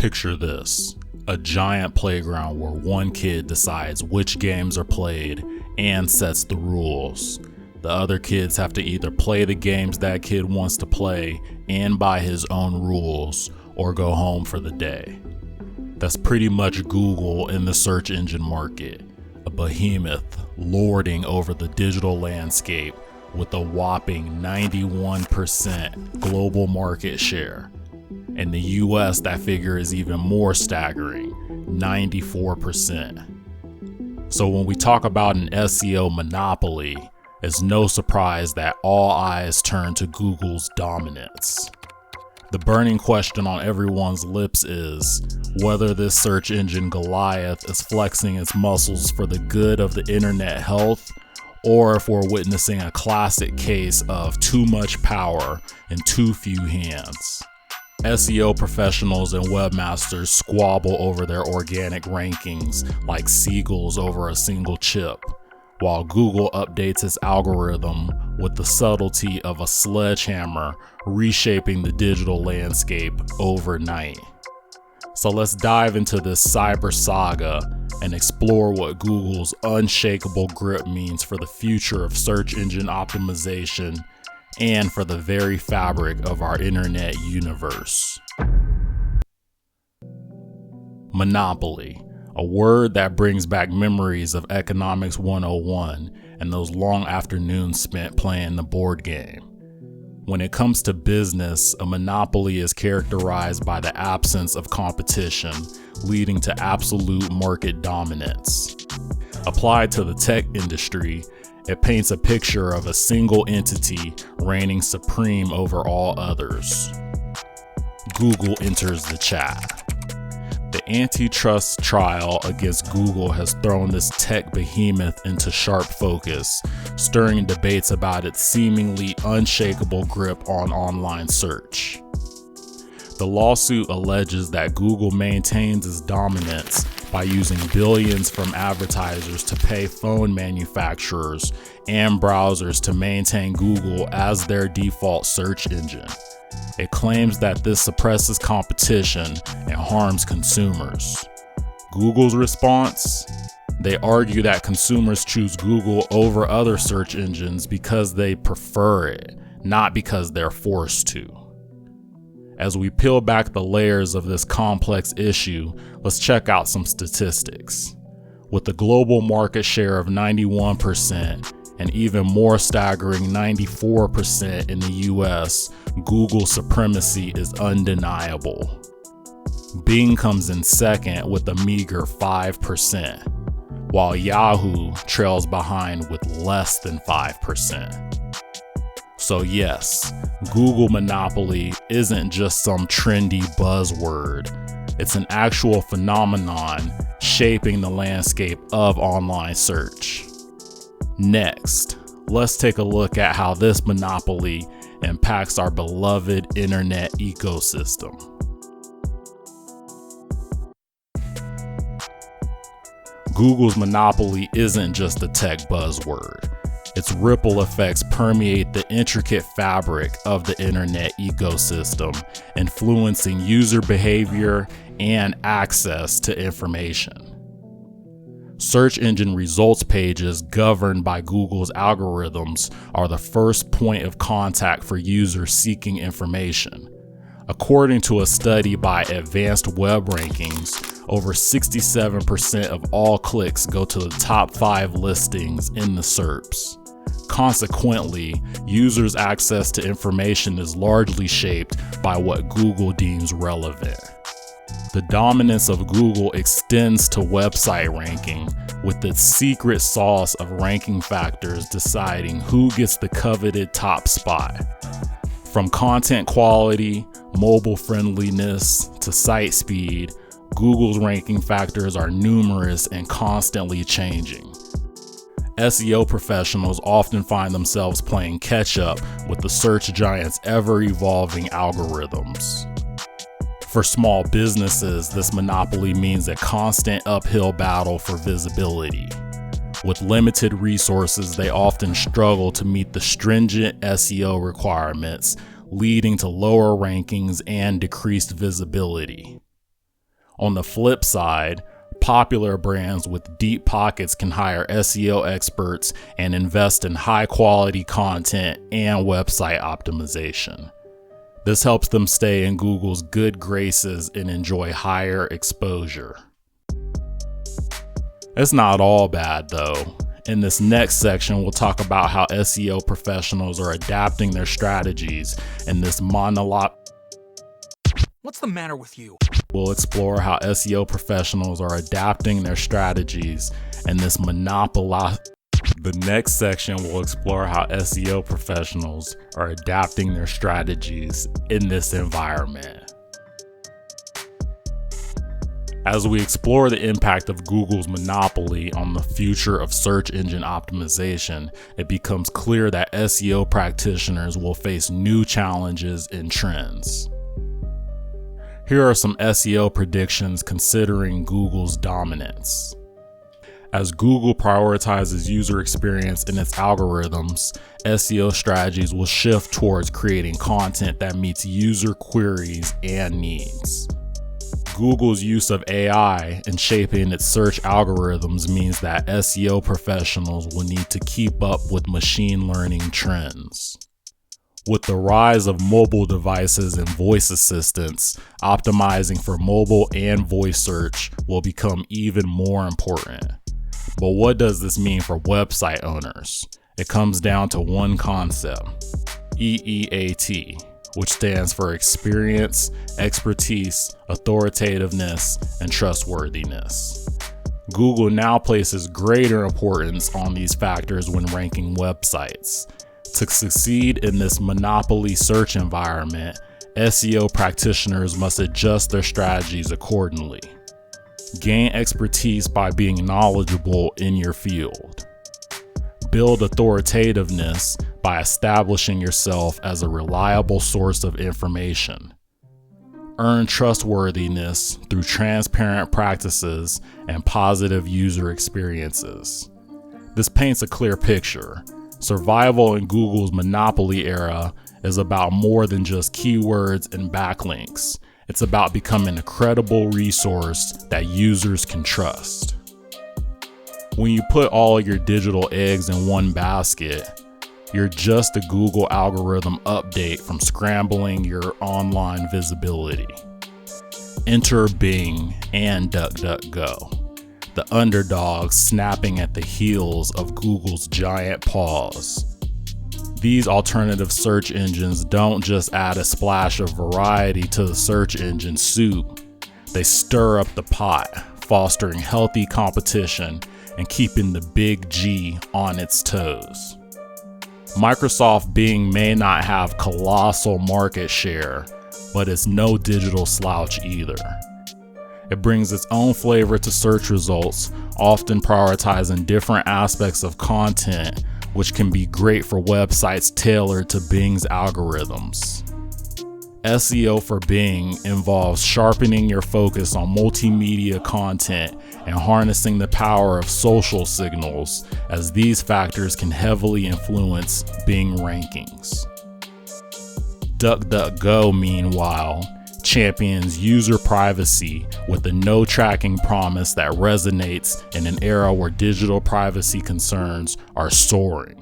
Picture this, a giant playground where one kid decides which games are played and sets the rules. The other kids have to either play the games that kid wants to play and by his own rules, or go home for the day. That's pretty much Google in the search engine market, a behemoth lording over the digital landscape with a whopping 91% global market share. In the US, that figure is even more staggering, 94%. So when we talk about an SEO monopoly, it's no surprise that all eyes turn to Google's dominance. The burning question on everyone's lips is whether this search engine Goliath is flexing its muscles for the good of the internet health, or if we're witnessing a classic case of too much power in too few hands. SEO professionals and webmasters squabble over their organic rankings like seagulls over a single chip, while Google updates its algorithm with the subtlety of a sledgehammer reshaping the digital landscape overnight. So let's dive into this cyber saga and explore what Google's unshakable grip means for the future of search engine optimization and for the very fabric of our internet universe. Monopoly, a word that brings back memories of Economics 101 and those long afternoons spent playing the board game. When it comes to business, a monopoly is characterized by the absence of competition, leading to absolute market dominance. Applied to the tech industry, it paints a picture of a single entity reigning supreme over all others. Google enters the chat. The antitrust trial against Google has thrown this tech behemoth into sharp focus, stirring debates about its seemingly unshakable grip on online search. The lawsuit alleges that Google maintains its dominance by using billions from advertisers to pay phone manufacturers and browsers to maintain Google as their default search engine. It claims that this suppresses competition and harms consumers. Google's response? They argue that consumers choose Google over other search engines because they prefer it, not because they're forced to. As we peel back the layers of this complex issue, let's check out some statistics. With a global market share of 91% and even more staggering 94% in the US, Google's supremacy is undeniable. Bing comes in second with a meager 5%, while Yahoo trails behind with less than 5%. So yes, Google monopoly isn't just some trendy buzzword. It's an actual phenomenon shaping the landscape of online search. Next, let's take a look at how this monopoly impacts our beloved internet ecosystem. Google's monopoly isn't just a tech buzzword. Its ripple effects permeate the intricate fabric of the internet ecosystem, influencing user behavior and access to information. Search engine results pages governed by Google's algorithms are the first point of contact for users seeking information. According to a study by Advanced Web Rankings, over 67% of all clicks go to the top 5 listings in the SERPs. Consequently, users' access to information is largely shaped by what Google deems relevant. The dominance of Google extends to website ranking, with its secret sauce of ranking factors deciding who gets the coveted top spot. From content quality, mobile friendliness, to site speed, Google's ranking factors are numerous and constantly changing. SEO professionals often find themselves playing catch-up with the search giant's ever-evolving algorithms. For small businesses, this monopoly means a constant uphill battle for visibility. With limited resources, they often struggle to meet the stringent SEO requirements, leading to lower rankings and decreased visibility. On the flip side, popular brands with deep pockets can hire SEO experts and invest in high-quality content and website optimization. This helps them stay in Google's good graces and enjoy higher exposure. It's not all bad though. In this next section, we'll talk about how SEO professionals are adapting their strategies in this monologue. What's the matter with you? We'll explore how SEO professionals are adapting their strategies in this monopoly. The next section will explore how SEO professionals are adapting their strategies in this environment. As we explore the impact of Google's monopoly on the future of search engine optimization, it becomes clear that SEO practitioners will face new challenges and trends. Here are some SEO predictions considering Google's dominance. As Google prioritizes user experience in its algorithms, SEO strategies will shift towards creating content that meets user queries and needs. Google's use of AI in shaping its search algorithms means that SEO professionals will need to keep up with machine learning trends. With the rise of mobile devices and voice assistants, optimizing for mobile and voice search will become even more important. But what does this mean for website owners? It comes down to one concept, EEAT, which stands for experience, expertise, authoritativeness, and trustworthiness. Google now places greater importance on these factors when ranking websites. To succeed in this monopoly search environment, SEO practitioners must adjust their strategies accordingly. Gain expertise by being knowledgeable in your field. Build authoritativeness by establishing yourself as a reliable source of information. Earn trustworthiness through transparent practices and positive user experiences. This paints a clear picture. Survival in Google's monopoly era is about more than just keywords and backlinks. It's about becoming a credible resource that users can trust. When you put all your digital eggs in one basket, you're just a Google algorithm update from scrambling your online visibility. Enter Bing and DuckDuckGo, the underdogs snapping at the heels of Google's giant paws. These alternative search engines don't just add a splash of variety to the search engine soup. They stir up the pot, fostering healthy competition and keeping the big G on its toes. Microsoft Bing may not have colossal market share, but it's no digital slouch either. It brings its own flavor to search results, often prioritizing different aspects of content, which can be great for websites tailored to Bing's algorithms. SEO for Bing involves sharpening your focus on multimedia content and harnessing the power of social signals, as these factors can heavily influence Bing rankings. DuckDuckGo, meanwhile, champions user privacy with a no tracking promise that resonates in an era where digital privacy concerns are soaring.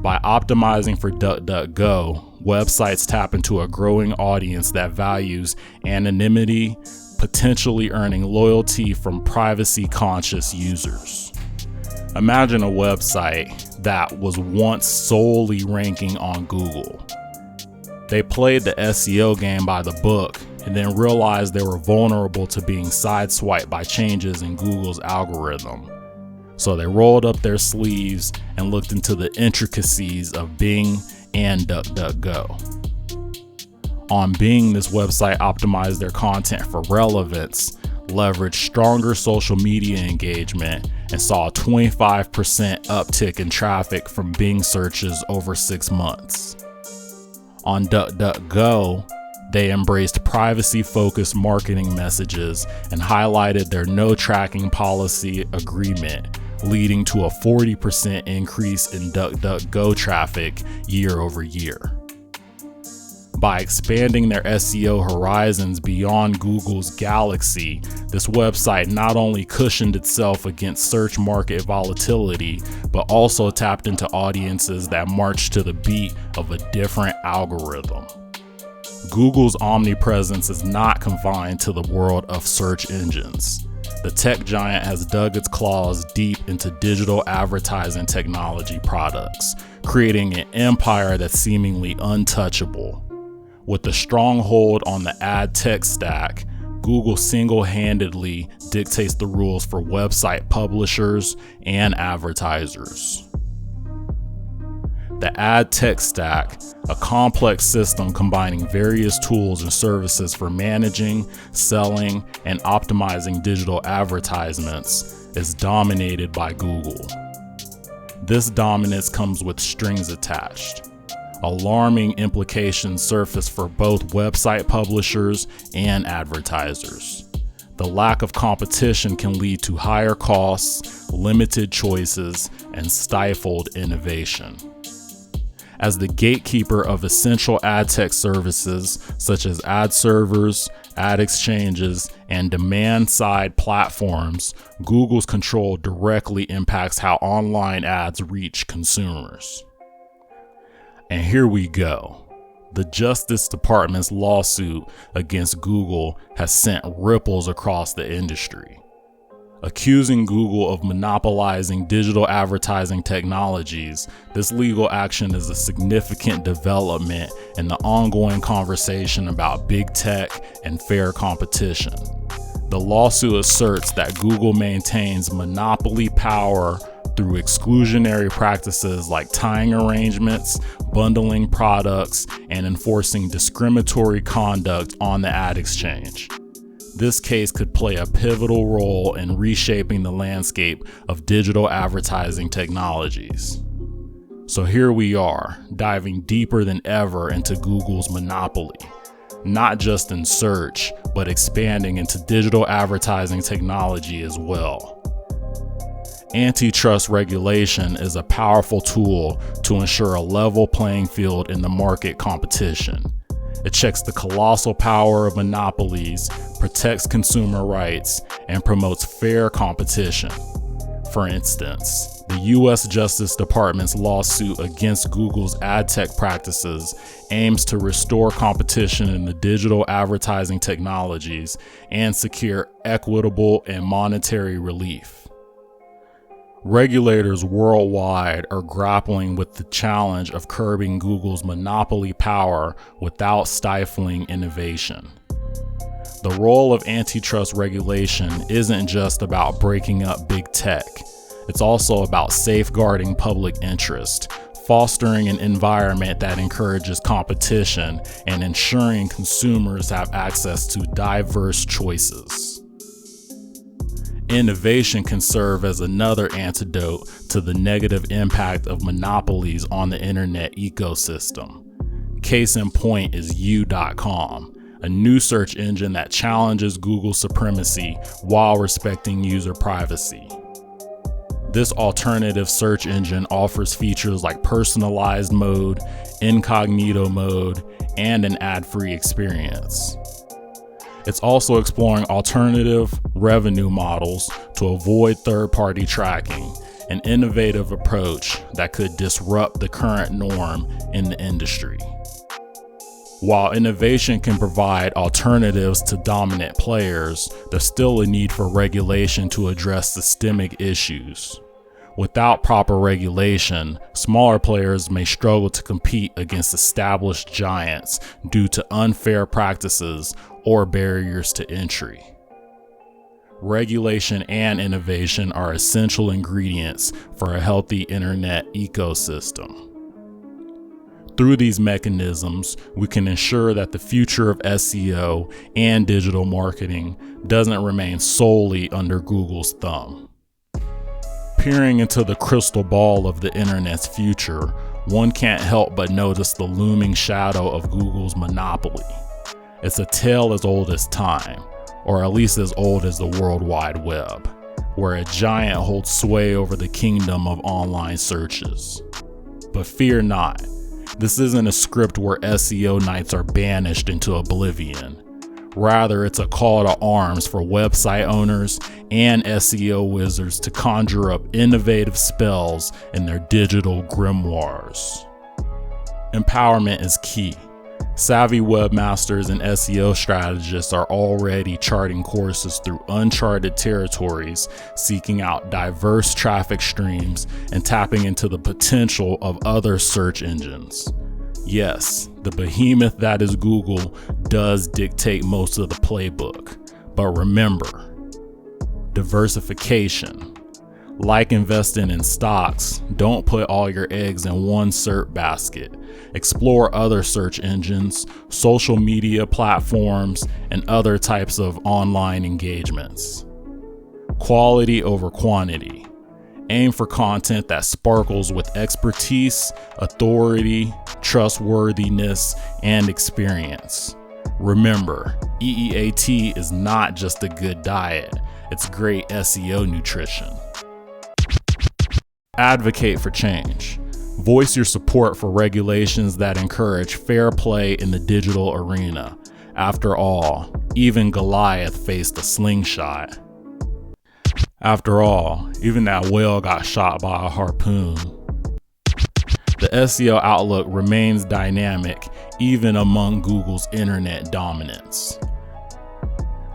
By optimizing for DuckDuckGo, websites tap into a growing audience that values anonymity, potentially earning loyalty from privacy-conscious users. Imagine a website that was once solely ranking on Google. They played the SEO game by the book and then realized they were vulnerable to being sideswiped by changes in Google's algorithm. So they rolled up their sleeves and looked into the intricacies of Bing and DuckDuckGo. On Bing, this website optimized their content for relevance, leveraged stronger social media engagement, and saw a 25% uptick in traffic from Bing searches over 6 months. On DuckDuckGo, they embraced privacy-focused marketing messages and highlighted their no tracking policy agreement, leading to a 40% increase in DuckDuckGo traffic year over year. By expanding their SEO horizons beyond Google's Galaxy, this website not only cushioned itself against search market volatility, but also tapped into audiences that marched to the beat of a different algorithm. Google's omnipresence is not confined to the world of search engines. The tech giant has dug its claws deep into digital advertising technology products, creating an empire that's seemingly untouchable. With a stronghold on the ad tech stack, Google single-handedly dictates the rules for website publishers and advertisers. The ad tech stack, a complex system combining various tools and services for managing, selling, and optimizing digital advertisements, is dominated by Google. This dominance comes with strings attached. Alarming implications surface for both website publishers and advertisers. The lack of competition can lead to higher costs, limited choices, and stifled innovation. As the gatekeeper of essential ad tech services such as ad servers, ad exchanges, and demand-side platforms, Google's control directly impacts how online ads reach consumers. And here we go. The Justice Department's lawsuit against Google has sent ripples across the industry. Accusing Google of monopolizing digital advertising technologies, this legal action is a significant development in the ongoing conversation about big tech and fair competition. The lawsuit asserts that Google maintains monopoly power through exclusionary practices like tying arrangements, bundling products, and enforcing discriminatory conduct on the ad exchange. This case could play a pivotal role in reshaping the landscape of digital advertising technologies. So here we are, diving deeper than ever into Google's monopoly, not just in search, but expanding into digital advertising technology as well. Antitrust regulation is a powerful tool to ensure a level playing field in the market competition. It checks the colossal power of monopolies, protects consumer rights, and promotes fair competition. For instance, the U.S. Justice Department's lawsuit against Google's ad tech practices aims to restore competition in the digital advertising technologies and secure equitable and monetary relief. Regulators worldwide are grappling with the challenge of curbing Google's monopoly power without stifling innovation. The role of antitrust regulation isn't just about breaking up big tech. It's also about safeguarding public interest, fostering an environment that encourages competition, and ensuring consumers have access to diverse choices. Innovation can serve as another antidote to the negative impact of monopolies on the internet ecosystem. Case in point is U.com, a new search engine that challenges Google's supremacy while respecting user privacy. This alternative search engine offers features like personalized mode, incognito mode, and an ad-free experience. It's also exploring alternative revenue models to avoid third-party tracking, an innovative approach that could disrupt the current norm in the industry. While innovation can provide alternatives to dominant players, there's still a need for regulation to address systemic issues. Without proper regulation, smaller players may struggle to compete against established giants due to unfair practices or barriers to entry. Regulation and innovation are essential ingredients for a healthy internet ecosystem. Through these mechanisms, we can ensure that the future of SEO and digital marketing doesn't remain solely under Google's thumb. Peering into the crystal ball of the internet's future, one can't help but notice the looming shadow of Google's monopoly. It's a tale as old as time, or at least as old as the World Wide Web, where a giant holds sway over the kingdom of online searches. But fear not, This isn't a script where SEO knights are banished into oblivion. Rather, it's a call to arms for website owners and SEO wizards to conjure up innovative spells in their digital grimoires. Empowerment is key. Savvy webmasters and SEO strategists are already charting courses through uncharted territories, seeking out diverse traffic streams and tapping into the potential of other search engines. Yes, the behemoth that is Google does dictate most of the playbook, but remember, diversification. Like investing in stocks, don't put all your eggs in one SERP basket. Explore other search engines, social media platforms, and other types of online engagements. Quality over quantity. Aim for content that sparkles with expertise, authority, trustworthiness, and experience. Remember, EEAT is not just a good diet, it's great SEO nutrition. Advocate for change. Voice your support for regulations that encourage fair play in the digital arena. After all, even Goliath faced a slingshot. After all, even that whale got shot by a harpoon. The SEO outlook remains dynamic even among Google's internet dominance.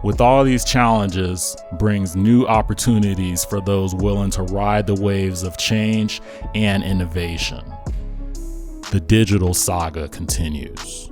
With all these challenges brings new opportunities for those willing to ride the waves of change and innovation. The digital saga continues.